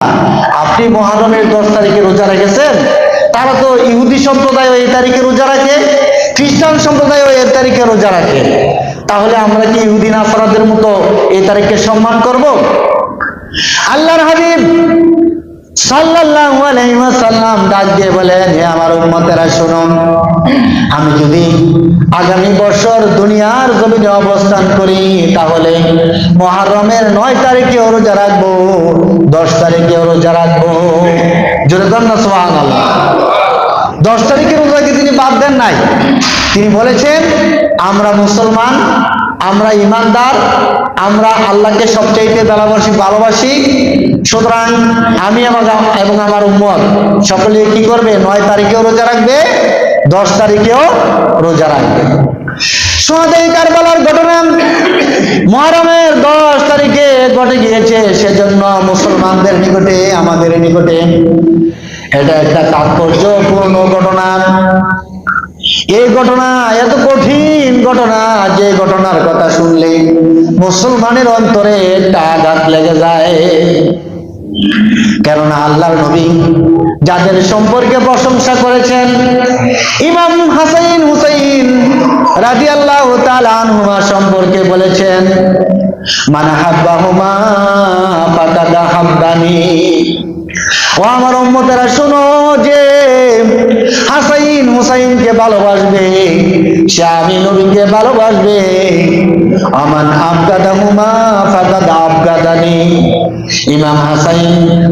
আপনি মুহররমের 10 তারিখে রোজা রেখেছেন, তারা তো ইহুদি সম্প্রদায় এই তারিখে রোজা রাখে, খ্রিস্টান সম্প্রদায় এই তারিখে রোজা রাখে। তাহলে আমরা কি ইহুদি নাসারাদের মতো এই তারিখকে সম্মান করব? আল্লাহর হাবিব সাল্লাল্লাহু আলাইহি ওয়াসাল্লাম ডাক দিয়ে বলেন, হে আমার উম্মতেরা শুনো, আমি যদি আগামী বছর দুনিয়ার জমিনে অবস্থান করি তাহলে মুহররমের 9 তারিখে রোজা রাখবো, 10 তারিখে রোজা রাখবো। জোরে বলেন না সুবহানাল্লাহ। 10 তারিখের রোজাকে তিনি বাদ দেন নাই। তিনি বলেছেন, আমরা মুসলমান, আমরা ইমানদার, আমরা আল্লাহকে সবচাইতে ভালোবাসি, সুতরাং আমি এবং আমার উম্মত সকলে কি করবে? 9 তারিখেও রোজা রাখবে, 10 তারিখেও রোজা রাখবে। সুহাদায়ে কারবালার ঘটনা মুহররমের 10 তারিখে ঘটে গিয়েছে, সেজন্য মুসলমানদের নিকটে, আমাদের নিকটে এটা একটা তাৎপর্যপূর্ণ ঘটনা। এই ঘটনা এত কঠিন ঘটনা যে ঘটনার কথা শুনলে মুসলমানের অন্তরে একটা আঘাত লেগে যায়। কেননা আল্লাহর নবী যাদের সম্পর্কে প্রশংসা করেছেন, ইমাম হাসান হুসাইন রাদিয়াল্লাহু তাআলা আনহুমা সম্পর্কে বলেছেন, মান হাব্বাহুমা ফাকাদ হাব্বানি। ও আমার উম্মতেরা শোনো, যে হাসান হুসাইনকে ভালোবাসবে সে আমি নবীকে ভালোবাসবে। আমান আবগাদাহুমা ফাকাদ আবগাদানি। ইমাম হাসান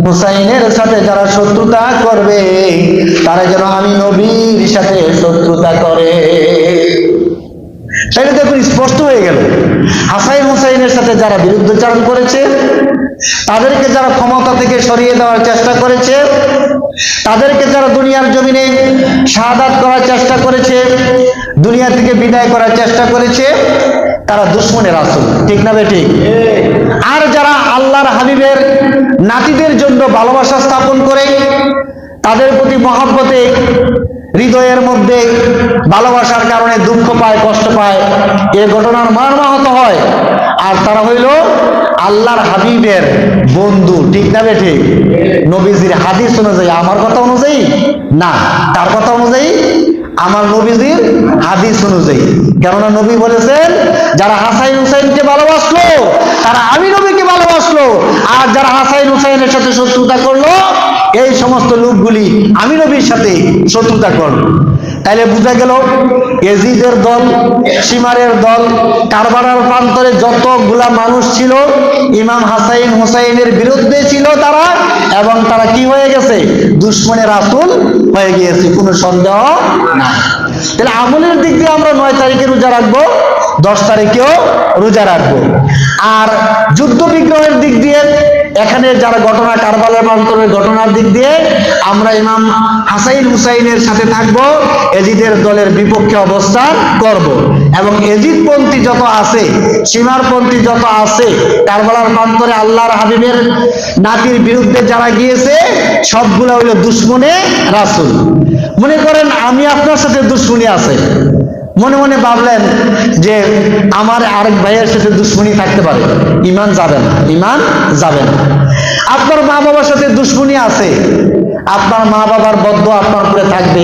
হুসাইনের সাথে যারা শত্রুতা করবে তারা যেন আমি নবীর সাথে শত্রুতা করে। সেটা দেখুন স্পষ্ট হয়ে গেল। হাসান হুসাইনের সাথে যারা বিরুদ্ধাচরণ করেছে, তাদেরকে যারা ক্ষমতা থেকে সরিয়ে দেওয়ার চেষ্টা করেছে, তাদেরকে যারা দুনিয়ার জমিনে শাহাদাত করার চেষ্টা করেছে, দুনিয়া থেকে বিদায় করার চেষ্টা করেছে, তারা দুশমনের রাসূল। ঠিক না বেঠিক? আর যারা আল্লাহর হাবিবের নাতিদের জন্য ভালোবাসা স্থাপন করে, তাদের প্রতি মহব্বতে হৃদয়ের মধ্যে ভালোবাসার কারণে দুঃখ পায়, কষ্ট পায়, এ ঘটনার মর্মাহত হয়, আর তারা হইল আল্লাহর হাবিবের বন্ধু। ঠিক না বেঠিক? নবীজির হাদিস অনুযায়ী, আমার কথা অনুযায়ী না, তার কথা অনুযায়ী, আমার নবীজির হাদিস অনুযায়ী। কেননা নবী বলেছেন, যারা হাসান হুসাইনকে ভালোবাসলো তারা আমি নবীকে ভালোবাসলো, আর যারা হাসান হুসাইনের সাথে শত্রুতা করলো এই সমস্ত লোকগুলি আমি নবীর সাথে শত্রুতা করলো। তাইলে বোঝা গেল ইয়াজিদের দল, শিমারের দল, কারবালার প্রান্তরে যতগুলা মানুষ ছিল ইমাম হাসান হুসাইনের বিরুদ্ধে ছিল তারা, এবং তারা কি হয়ে গেছে? দুশমনের রাসূল হয়ে গিয়েছে, কোনো সন্দেহ নাই। তাহলে আমলের দিক দিয়ে আমরা 9 তারিখে রোজা রাখবো, 10 তারিখেও রোজা রাখবো। আর যুদ্ধ বিগ্রহের দিক দিয়ে, এখানে যারা ঘটনা, কারবালার প্রান্তরের ঘটনার দিক দিয়ে আমরা ইমাম হাসান হুসাইনের সাথে থাকবো, এজিদের দলের বিপক্ষে অবস্থান করব, এবং এজিদপন্থী যত আছে, সীমারপন্থী যত আছে, কারবালার প্রান্তরে আল্লাহর হাবিবের নাতির বিরুদ্ধে যারা গিয়েছে সবগুলো হইল দুশমনে রাসূল। মনে করেন আমি আপনার সাথে দুশমনী আছে, মনে মনে ভাবলেন যে আমার আরেক ভাইয়ের সাথে দুশমনী থাকতে পারে, ঈমান যাবে না, ঈমান যাবে না। আপনার মা বাবার সাথে দুশমনী আছে, আপনার মা বাবার বদদোয়া আপনার উপরে থাকবে,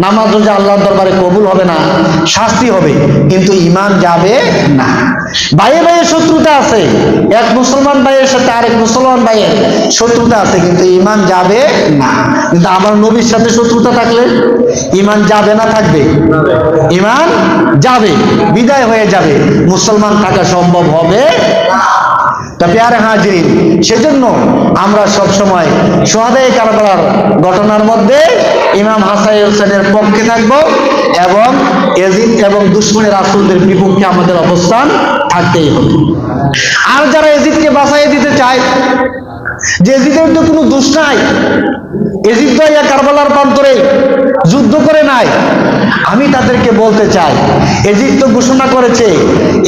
নামাজ রোজা আল্লাহর দরবারে কবুল হবে না, শাস্তি হবে, কিন্তু ঈমান যাবে না। ভাইয়ে ভাইয়ের শত্রুতা আছে, এক মুসলমান ভাইয়ের সাথে আরেক মুসলমান ভাইয়ের শত্রুতা আছে, কিন্তু ঈমান যাবে না। কিন্তু আমার নবীর সাথে শত্রুতা থাকলে ঈমান যাবে না, থাকবে? ঈমান যাবে, বিদায় হয়ে যাবে, মুসলমান থাকা সম্ভব হবে না। তা প্যারে হাজিরিন, সেজন্য আমরা সব সময় শুহাদায়ে কারবালার ঘটনার মধ্যে ইমাম হাসান হুসাইনের পক্ষে থাকব, এবং ইয়াজিদ এবং দুশমনের রাসূলদের বিপক্ষে আমাদের অবস্থান থাকতেই হবে। আর যারা ইয়াজিদকে বাঁচাইয়ে দিতে চায়, যে ইয়াজিদের তো কোনো দোষ নাই, ইয়াজিদ তো কারবালার প্রান্তরে যুদ্ধ করে নাই, আমি তাদেরকে বলতে চাই, ইয়াজিদ তো ঘোষণা করেছে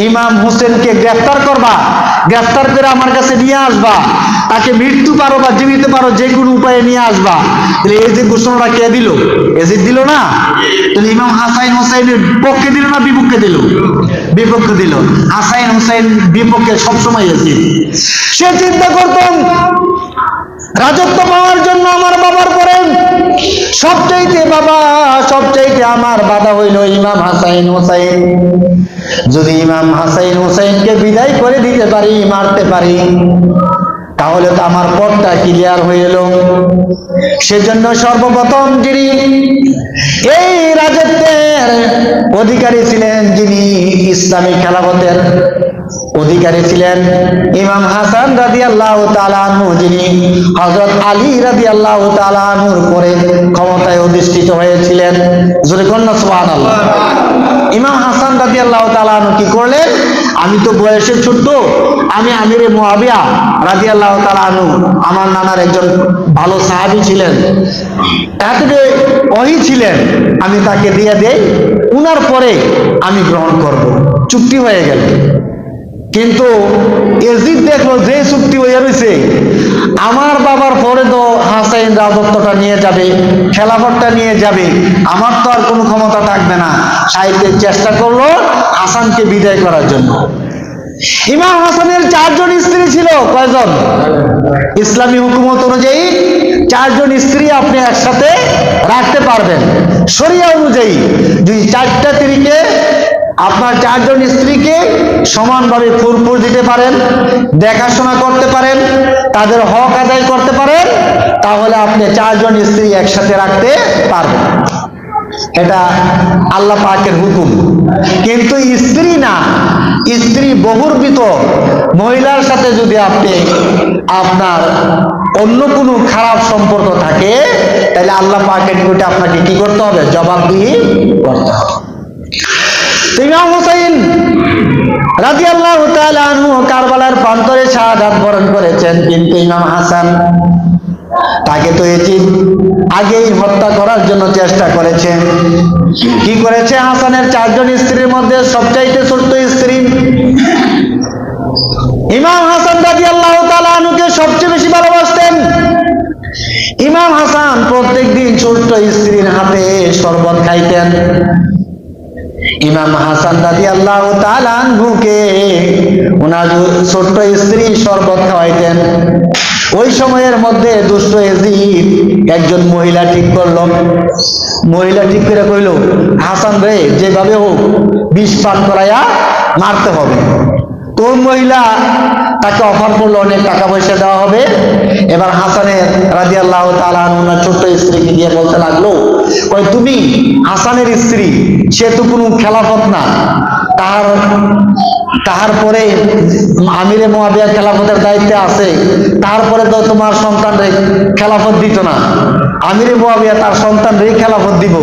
ইমাম হোসেনকে গ্রেফতার করবা, গ্রেফতার করে আমার কাছে নিয়ে আসবা, তাকে মৃত্যু পারো বা জীবিত পারো যে কোনো উপায়ে নিয়ে আসবা। তাহলে এই যে ঘোষণাটা কে দিল? ইয়াজিদ দিল না? তাহলে ইমাম হাসান হুসাইনের পক্ষে দিল না বিপক্ষে দিল? বিপক্ষে দিল। হাসান হুসাইন বিপক্ষে সবসময় ইয়াজিদ। সে চিন্তা করতাম রাজত্ব পাওয়ার জন্য আমার বাবার পরে সবচাইতে আমার বাধা হইল ইমাম হাসান হোসেন। যদি ইমাম হাসান হোসেনকে বিদায় করে দিতে পারি, মারতে পারি, তাহলে তো আমার পথটা ক্লিয়ার হয়ে এলো। সেজন্য সর্বপ্রথম যিনি এই রাজত্বের অধিকারী ছিলেন, যিনি ইসলামী খেলাফতের অধিকারী ছিলেন, ইমাম হাসান রাদিয়াল্লাহু তাআলা আনহু, যিনি হযরত আলী রাদিয়াল্লাহু তাআলা আনহুর পরে ক্ষমতায় অধিষ্ঠিত হয়েছিলেন। জোরে বলুন না সুবহানাল্লাহ। ইমাম হাসান রাদিয়াল্লাহু তাআলা আনহু কি করলেন? আমি তো বয়সে ছোট, আমি আমিরে মুআবিয়া রাদিয়াল্লাহু তাআলা আনহু, আমার নানার একজন ভালো সাহাবী ছিলেন, তাকে ওহী ছিলেন, আমি তাকে দিয়ে দেই, উনার পরে আমি গ্রহণ করব। চুক্তি হয়ে গেল। কিন্তু এজিদ দেখলো যে চুক্তি হয়ে রয়েছে, আমার বাবার পরে তো হাসাইন রাজত্বটা নিয়ে যাবে, খেলাফতটা নিয়ে যাবে, আমার তো আর কোনো ক্ষমতা থাকবে না। সাহিত্যের চেষ্টা করলো হাসানকে বিদায় করার জন্য। ইমাম হাসানের 4 জন স্ত্রী ছিল। কয়জন? ইসলামী হুকুমত অনুযায়ী 4 জন স্ত্রী আপনি একসাথে রাখতে পারবেন। শরিয়া অনুযায়ী যদি 4টা স্ত্রীকে, আপনার 4 জন স্ত্রীকে সমানভাবে ফুরফুর দিতে পারেন, দেখাশোনা করতে পারেন, তাদের হক আদায় করতে পারেন, তাহলে আপনি 4 জন স্ত্রী একসাথে রাখতে পারবেন। এটা আল্লাহ পাকের হুকুম। কিন্তু স্ত্রী না, স্ত্রী বহুর্বিত মহিলার সাথে যদি আপনার অন্য কোনো খারাপ সম্পর্ক থাকে, তাহলে আল্লাহ পাকের নিকটে আপনাকে কি করতে হবে? জবাবদিহি করতে হবে। ইমাম হুসাইন রাদিয়াল্লাহু তাআলা আনহু কারবালার প্রান্তরে শাহাদাত বরণ করেছেন, কিন্তু ইমাম হাসান তাকে তো এজিদ আগেই হত্যা করার জন্য চেষ্টা করেছেন। কি করেছে? হাসানের 4 জন স্ত্রীর মধ্যে সবচাইতে ছোট্ট স্ত্রী ইমাম হাসান রাদিয়াল্লাহু তাআলা আনহুকে সবচেয়ে বেশি ভালোবাসতেন। ইমাম হাসান প্রত্যেকদিন ছোট্ট স্ত্রীর হাতে শরবত খাইতেন। ইমাম হাসান রাদিয়াল্লাহু তাআলা আনহুকে ওনার ছোট্ট স্ত্রী শরবত খাওয়াইতেন। ওই সময়ের মধ্যে দুষ্ট এজিদ একজন মহিলা ঠিক করলো। মহিলা ঠিক করে কইল, হাসান রে যেভাবে হোক বিষ পান করাইয়া মারতে হবে। তো মহিলা তাকে অফার করলো, অনেক টাকা পয়সা দেওয়া হবে। এবার হাসানের রাদিয়াল্লাহু তাআলা আনহু ওনার ছোট্ট স্ত্রীকে দিয়ে বলতে লাগলো, কই তুমি হাসানের স্ত্রী, সে তো কোনো খেলাফত না, তাহার পরে আমিরে মুআবিয়া খেলাফতের দায়িত্বে আছে, তারপরে তো তোমার সন্তানরে খেলাফত দিত না, আমিরে মুআবিয়া তার সন্তানরে খেলাফত দিব।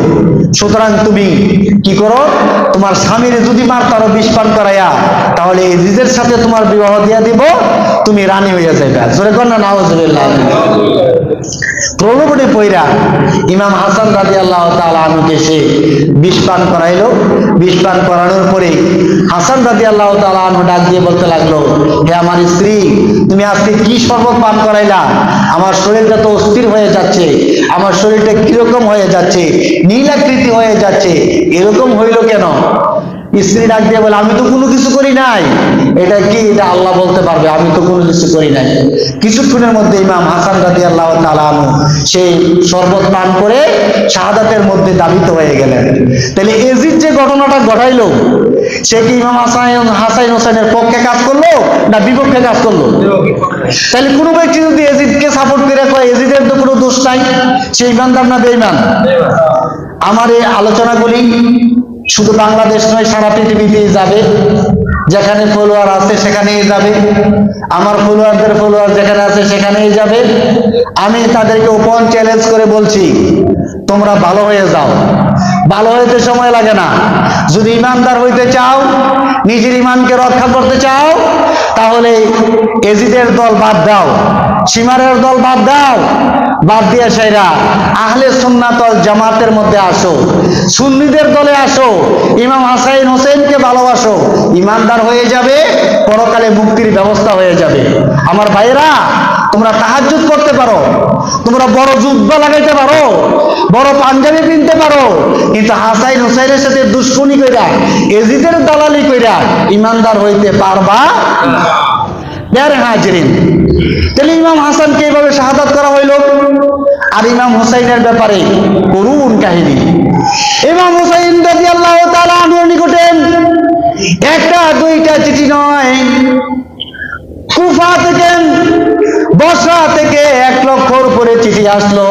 সুতরাং তুমি কি করো, তোমার স্বামীর যদি মারতারো বিষ পান করাইয়া, তাহলে এজিদের সাথে তোমার বিবাহ দিয়া দিব, তুমি রানী হইয়া যাইবা। জোরে কর না নাউজুবিল্লাহ। প্রলোভনে পইরা ইমাম হাসান রাদিয়াল্লাহু তাআলা আনহুকে সে বিষ পান করাইলো। বিষ পান করানোর পরে হাসান রাদিয়াল্লাহু তাআলা আনহু ডাক দিয়ে বলতে লাগলো, হে আমার স্ত্রী, তুমি আজকে কি শরবত পান করাইলা? আমার শরীরটা তো অস্থির হয়ে যাচ্ছে, আমার শরীরটা কিরকম হয়ে যাচ্ছে, নীলাকৃতি হয়ে যাচ্ছে, এরকম হইল কেন? স্ত্রী ডাক দিয়ে বলে, আমি তো কোনো কিছু করি নাই। এটা কি? এটা আল্লাহ বলতে পারবে, আমি তো কোনো কিছু করি নাই। কিছুক্ষণের মধ্যে ইমাম হাসান রাদিয়াল্লাহু তাআলা আনহু সেই শরবত পান করে শাহাদাতের মধ্যে দাবিত হয়ে গেলেন। তাহলে এজিদ যে ঘটনাটা ঘটাইলো, সে কি ইমাম হাসান হোসেনের পক্ষে কাজ করলো না বিপক্ষে কাজ করলো? তাহলে কোনো ব্যক্তি যদি এজিদকে সাপোর্ট করে কয় এজিদের তো কোনো দোষ নাই, সে ইমানদার না বেঈমান? আমার এই আলোচনাগুলি শুধু বাংলাদেশ নয়, সারা পৃথিবীতেই যাবে। যেখানে ফলোয়ার আছে সেখানেই যাবে, আমার ফলোয়ারদের ফলোয়ার যেখানে আছে সেখানেই যাবে। আমি তাদেরকে ওপেন চ্যালেঞ্জ করে বলছি, তোমরা ভালো হয়ে যাও। ভালো হইতে সময় লাগে না। যদি ইমানদার হইতে চাও, নিজের ইমানকে রক্ষা করতে চাও, তাহলে এজিদের দল বাদ দাও, সীমারের দল বাদ দাও, বাদ দিয়ে সেরা আহলে সুন্নাত ওয়াল জামাতের মধ্যে আসো, সুন্নিদের দলে আসো, ইমাম হাসান হোসেনকে ভালোবাসো, ইমানদার হয়ে যাবে, পরকালে মুক্তির ব্যবস্থা হয়ে যাবে। আমার ভাইরা, তোমরা তাহাজ্জুদ করতে পারো, তোমরা বড় জুব্বা লাগাইতে পারো, বড় পাঞ্জাবি কিনতে পারো, কিন্তু হাসান হোসেনের সাথে দুশ্মনী কইরা, এজিদের দালালি কইরা ইমানদার হইতে পারবা। প্যারে হাজিরিন, তাহলে ইমাম হাসানকে এইভাবে শাহাদাত করা হইল। আর ইমাম হুসাইনের ব্যাপারে করুণ কাহিনী। ইমাম হুসাইন রাদিয়াল্লাহু তাআলা আনহুর নিকটে একটা দুইটা চিঠি নয়, কুফা থেকে, বসরা থেকে 1 লক্ষর উপরে চিঠি আসলো।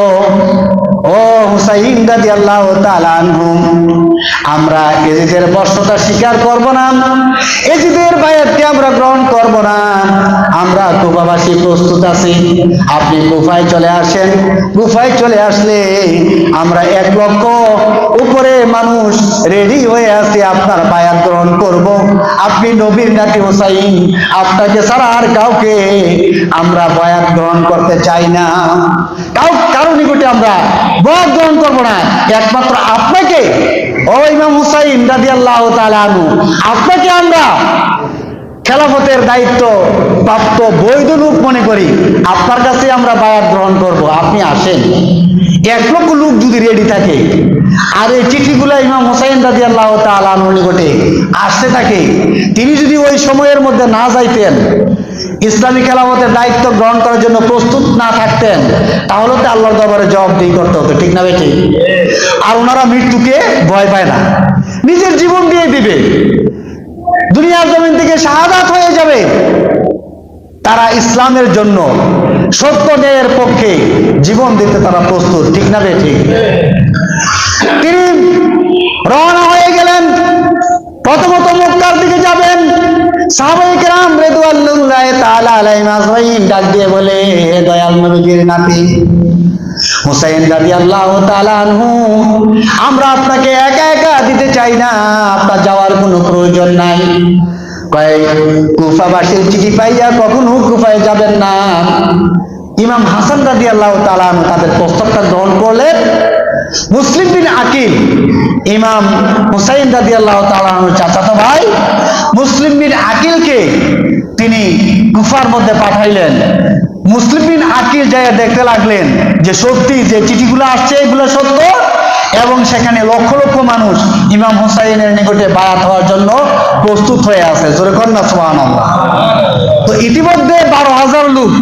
ও হুসাইন রাদিয়াল্লাহু তাআলা আনহু, আমরা এজিদের বর্ষতা স্বীকার করব না, এজিদের বায়াতকে আমরা গ্রহণ করব না, আমরা কুফাবাসী প্রস্তুত আছি, আপনি কুফায় চলে আসেন। কুফায় চলে আসলে আমরা 1 লক্ষ উপরে মানুষ রেডি হয়ে আছি, আপনার বায়াত গ্রহণ করব। আপনি নবীর নাতি হুসাইন, আপনাকে ছাড়া আর কাউকে আমরা বায়াত গ্রহণ করতে চাই না, কারো নিকটে আমরা বায়াত গ্রহণ করব না, একমাত্র আপনাকে, ও ইমাম হুসাইন রাদিয়াল্লাহু তাআলা আনহু, আপনাকে আমরা খেলাফতের দায়িত্ব প্রাপ্ত বৈধ লোক মনে করি, আপনার কাছে আমরা বায়াত গ্রহণ করব, আপনি আসেন। 1 লক্ষ লোক যদি রেডি থাকে, আর এই চিঠিগুলো ইমাম হুসাইন রাদিয়াল্লাহু তাআলা আনহুর নিকটে আসতে থাকে, তিনি যদি ওই সময়ের মধ্যে না যাইতেন, ইসলামী খেলাফতের দায়িত্ব গ্রহণ করার জন্য প্রস্তুত না থাকতেন, তাহলে তো আল্লাহর দরবারে জবাবদিহি করতে হতো, ঠিক না বেঠিক? আর ওনারা মৃত্যুকে ভয় পায় না, নিজের জীবন দিয়ে দিবে, দুনিয়ার জমিন থেকে শাহাদাত হয়ে যাবে। তারা ইসলামের জন্য, সত্য ন্যায়ের পক্ষে জীবন দিতে তারা প্রস্তুত, ঠিক না বেঠিক? তিনি রওনা হয়ে গেলেন, প্রথমত মক্কার দিকে যাবেন। সাহাবায়ে কেরাম রিদওয়ানুল্লাহি তাআলা আলাইহিম আজমাইন ডাক দিয়ে বলে, হে দয়াল নবীর নাতি হুসাইন রাদিয়াল্লাহু তাআলা আনহু, আমরা আপনাকে একা একা দিতে চাই না, আপনার যাওয়ার কোনো প্রয়োজন নাই। কুফাবাসীর চিঠি পাইয়া কখনো কুফায় যাবেন না। ইমাম হাসান রাদিয়াল্লাহু তাআলা আনহু তাদের প্রস্তাবটা গ্রহণ করলেন। মুসলিম বিন আকিল, ইমাম হুসাইন রাদিয়াল্লাহু তাআলা আনহুর চাচাতো ভাই, মুসলিম বিন আকিলকে তিনি কুফার মধ্যে পাঠাইলেন। মুসলিম বিন আকিল যায় দেখতে লাগলেন যে সত্যি যে চিঠিগুলো আসছে এগুলো সত্য, এবং সেখানে লক্ষ লক্ষ মানুষ ইমাম হুসাইনের নিকটে বায়াত হওয়ার জন্য প্রস্তুত হয়ে আছে। জোরে কর না সুবহানাল্লাহ। তো ইতিমধ্যে 12,000 লোক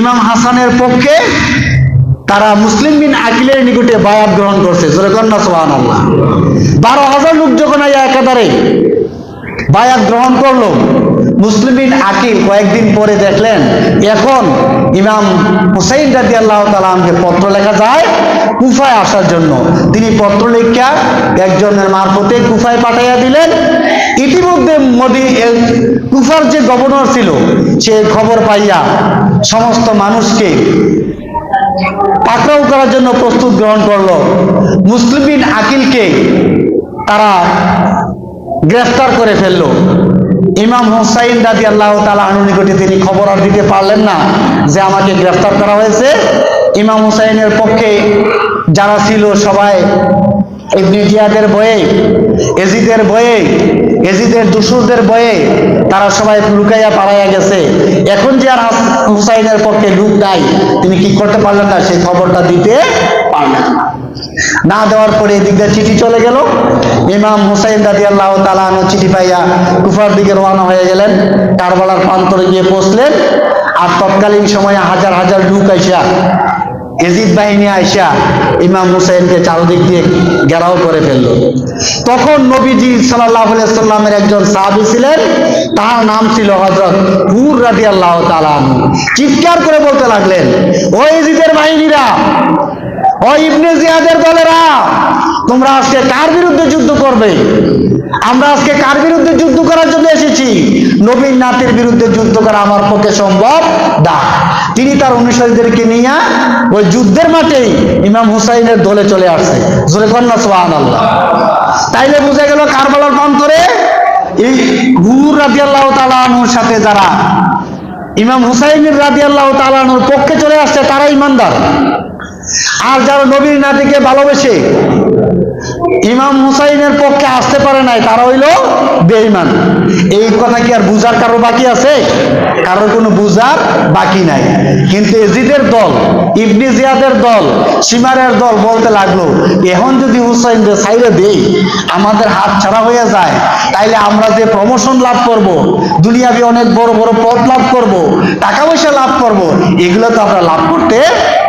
ইমাম হাসানের পক্ষে তারা মুসলিম বিন আকিলের নিকটে বায়াত গ্রহণ করছে। জোরে কর না সুবহানাল্লাহ। 12,000 লোক যখন একাধারে বায়াত গ্রহণ করলো, মুসলিম বিন আকিল কয়েকদিন পরে দেখলেন এখন ইমাম হুসাইন রাদিয়াল্লাহু তাআলা আনহুকে পত্র লেখা যায় কুফায় আসার জন্য। তিনি পত্র লেখা একজনের মারফতে কুফায় পাঠাইয়া দিলেন। ইতিমধ্যে কুফার যে গভর্নর ছিল সে খবর পাইয়া সমস্ত মানুষকে পাকড়াও করার জন্য প্রস্তুত গ্রহণ করলো। মুসলিম বিন আকিলকে তারা গ্রেফতার করে ফেললো। ইমাম হুসাইন রাদিয়াল্লাহু তাআলা আনহুর নিকটে তিনি খবর আর দিতে পারলেন না যে আমাকে গ্রেফতার করা হয়েছে। ইমাম হুসাইনের পক্ষে যারা ছিল সবাই ইবনে জিয়াদের বয়ে, এজিদের বয়ে, এজিদের দুশরদের বয়ে তারা সবাই লুকাইয়া পালাইয়া গেছে। এখন যে আর হুসাইনের পক্ষে লোক নাই, তিনি কি করতে পারলেন না, সেই খবরটা দিতে পারলেন না। দেওয়ার পরে এদিকে চিঠি চলে গেল। ইমাম হুসাইন রাদিয়াল্লাহু তাআলা আনহু চিঠি পাইয়া কুফার দিকে রওনা হয়ে গেলেন। কারবালার প্রান্তরে গিয়ে পৌঁছলেন। আর তৎকালীন সময়ে হাজার হাজার লোক আইসা, এজিদ বাহিনী আইসা ইমাম হুসাইনকে চারদিক দিয়ে ঘেরাও করে ফেলল। তখন নবীজি সাল্লাল্লাহু আলাইহি সাল্লামের একজন সাহাবী ছিলেন, তার নাম ছিল হযরত হুর রাদিয়াল্লাহু তাআলা আনহু। চিৎকার করে বলতে লাগলেন, ও এজিদের বাহিনীরা, ও ইবনে জিয়াদের দলেরা, তোমরা আজকে কার বিরুদ্ধে যুদ্ধ করবে? আমরা আজকে কার বিরুদ্ধে যুদ্ধ করার জন্য এসেছি? নবীর নাতির বিরুদ্ধে যুদ্ধ করা আমার পক্ষে সম্ভব না। তিনি তার অনুসারীদেরকে নিয়ে ওই যুদ্ধের মাঠেই ইমাম হুসাইনের দলে চলে আসছে। জোরে কর না সুবহানাল্লাহ। তাইলে বোঝা গেল কারবালার প্রান্তরে এই হুর রাদিয়াল্লাহু তাআলা আনহুর সাথে যারা ইমাম হুসাইনের রাদিয়াল্লাহু তাআলা আনহুর পক্ষে চলে আসছে তারা ইমানদার, আর যারা নবীর নাতিকে ভালোবেসে ইমাম হুসাইনের পক্ষে আসতে পারে নাই তারা হইল বেঈমান। এই কথা কি আর বুঝার কারো বাকি আছে? কারোর কোনো বুঝার বাকি নাই। কিন্তু এজিদের দল ইবনে জিয়াদের দল, সীমারের দল বলতে লাগলো, এখন যদি হুসাইনকে ছাইরে দেই, আমাদের হাত ছাড়া হয়ে যায়, তাইলে আমরা যে প্রমোশন লাভ করব, দুনিয়াবি অনেক বড় বড় পদ লাভ করব, টাকা পয়সা লাভ করব, এগুলো তো আমরা লাভ করতে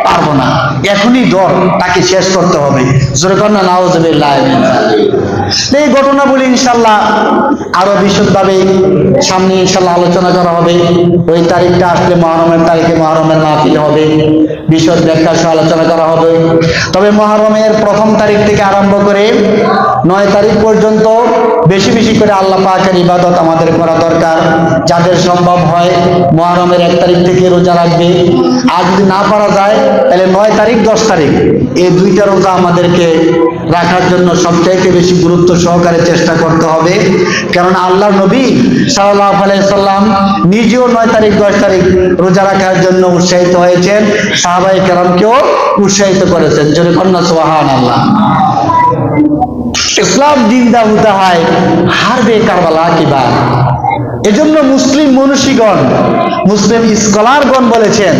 পারবো না। এখনই ডর, তাকে শেষ করতে হবে। জোরে কর না নাউজুবিল্লাহ। এই ঘটনাগুলি ইনশাল্লাহ আরো বিশদভাবে সামনে ইনশাল্লাহ আলোচনা করা হবে। ওই তারিখটা আসলে মুহররমের তারিখে মুহররমের মাহফিল হবে, বিশদ ব্যাখ্যা সহ আলোচনা করা হবে। তবে মুহররমের প্রথম তারিখ থেকে আরম্ভ করে 9 তারিখ পর্যন্ত বেশি বেশি করে আল্লাহ পাকের ইবাদত আমাদের করা দরকার। যাদের সম্ভব হয় মুহররমের 1 তারিখ থেকে রোজা রাখবে, আর যদি না পারা যায় তাহলে 9 তারিখ 10 তারিখ এই 2টা রোজা আমাদেরকে রাখার জন্য সবচাইতে বেশি গুরুত্ব সহকারে চেষ্টা করতে হবে। কারণ আল্লাহর নবী সাল্লাল্লাহু আলাইহি সাল্লাম নিজেও 9 তারিখ 10 তারিখ রোজা রাখার জন্য উৎসাহিত হয়েছেন, সাহাবায়ে কেরামকেও উৎসাহিত করেছেন। জোরে কন্যা সুবহানাল্লাহ। ইসলাম জিন্দা হতে হয় হারবে কারবালা কি বাত। এজন্য মুসলিম মনীষীগণ, মুসলিম স্কলারগণ বলেছেন,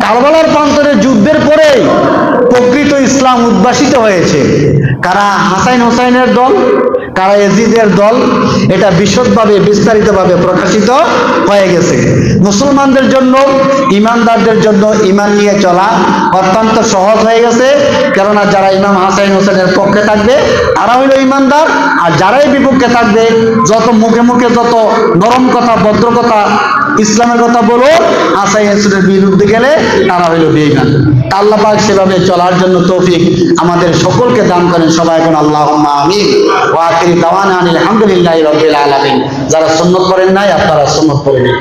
কারবালার প্রান্তরে যুদ্ধের পরে প্রকৃত ইসলাম উদ্ভাসিত হয়েছে। কারা হাসান হোসাইনের দল, কারা ইয়াজিদের দল, এটা বিশদভাবে বিস্তারিতভাবে প্রকাশিত হয়ে গেছে। মুসলমানদের জন্য, ইমানদারদের জন্য ইমান নিয়ে চলা অত্যন্ত সহজ হয়ে গেছে। কেননা যারা ইমাম হাসান হোসেনের পক্ষে থাকবে তারা হইল ইমানদার, আর যারাই বিপক্ষে থাকবে, যত মুখে মুখে যত নরম কথা ভদ্র কথা ইসলামের কথা বলো, হাসান হোসেনের বিরুদ্ধে গেলে তারা হইল বেঈমান। আল্লাহ পাক সেভাবে চলার জন্য তৌফিক আমাদের সকলকে দান করেন। সবাই এখন আল্লাহুম্মা আমিন। ওয়া আখিরু দাওয়ানা আলহামদুলিল্লাহি রাব্বিল আলামিন। যারা সুন্নাত পড়েন নাই আপনারা সুন্নাত পড়ে নিন।